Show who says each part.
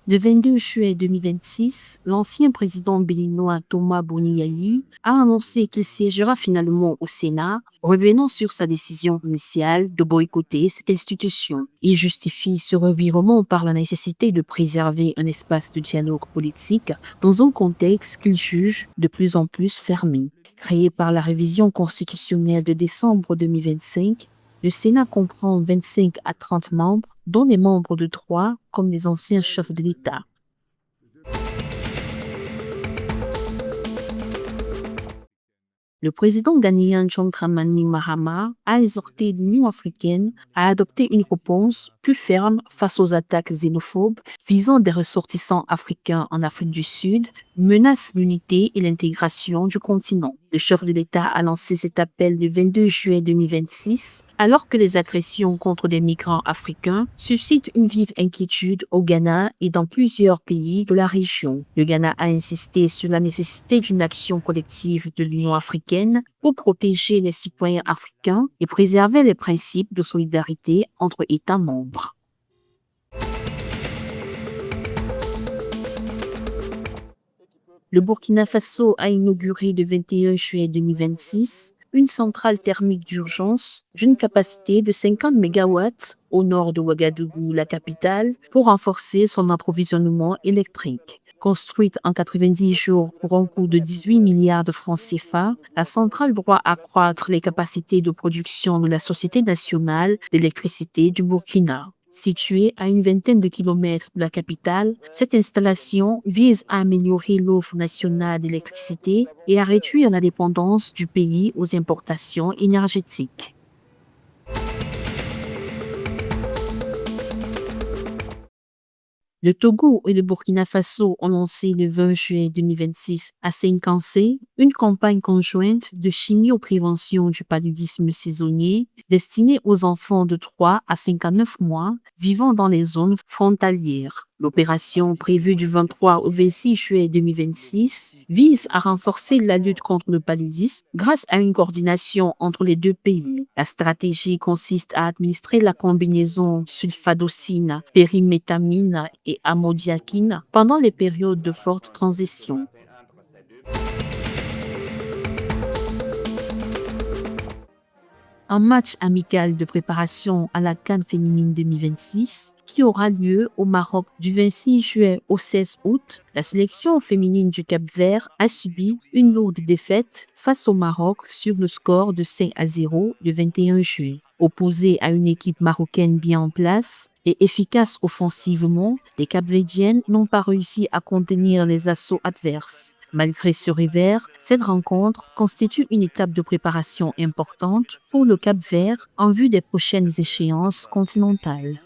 Speaker 1: Le 22 juillet 2026, l'ancien président béninois Thomas Boni a annoncé qu'il siégera finalement au Sénat, revenant sur sa décision initiale de boycotter cette institution. Il justifie ce revirement par la nécessité de préserver un espace de dialogue politique dans un contexte qu'il juge de plus en plus fermé. Créé par la révision constitutionnelle de décembre 2025, le Sénat comprend 25 à 30 membres, dont des membres de droit comme les anciens chefs de l'État. Le président ghanéen John Dramani Mahama a exhorté l'Union africaine à adopter une réponse plus ferme face aux attaques xénophobes visant des ressortissants africains en Afrique du Sud, menacent l'unité et l'intégration du continent. Le chef de l'État a lancé cet appel le 22 juillet 2026, alors que les agressions contre des migrants africains suscitent une vive inquiétude au Ghana et dans plusieurs pays de la région. Le Ghana a insisté sur la nécessité d'une action collective de l'Union africaine pour protéger les citoyens africains et préserver les principes de solidarité entre États membres. Le Burkina Faso a inauguré le 21 juillet 2026 une centrale thermique d'urgence d'une capacité de 50 MW au nord de Ouagadougou, la capitale, pour renforcer son approvisionnement électrique. Construite en 90 jours pour un coût de 18 milliards de francs CFA, la centrale doit accroître les capacités de production de la Société nationale d'électricité du Burkina. Située à une vingtaine de kilomètres de la capitale, cette installation vise à améliorer l'offre nationale d'électricité et à réduire la dépendance du pays aux importations énergétiques. Le Togo et le Burkina Faso ont lancé le 20 juillet 2026 à Seinkansé une campagne conjointe de chimioprévention du paludisme saisonnier destinée aux enfants de 3 à 59 mois vivant dans les zones frontalières. L'opération, prévue du 23 au 26 juillet 2026, vise à renforcer la lutte contre le paludisme grâce à une coordination entre les deux pays. La stratégie consiste à administrer la combinaison sulfadocine, périmétamine et amodiaquine pendant les périodes de forte transition. Un match amical de préparation à la CAN féminine 2026 qui aura lieu au Maroc du 26 juillet au 16 août. La sélection féminine du Cap-Vert a subi une lourde défaite face au Maroc sur le score de 5-0 le 21 juillet. Opposée à une équipe marocaine bien en place et efficace offensivement, les Cap-Verdiennes n'ont pas réussi à contenir les assauts adverses. Malgré ce revers, cette rencontre constitue une étape de préparation importante pour le Cap-Vert en vue des prochaines échéances continentales.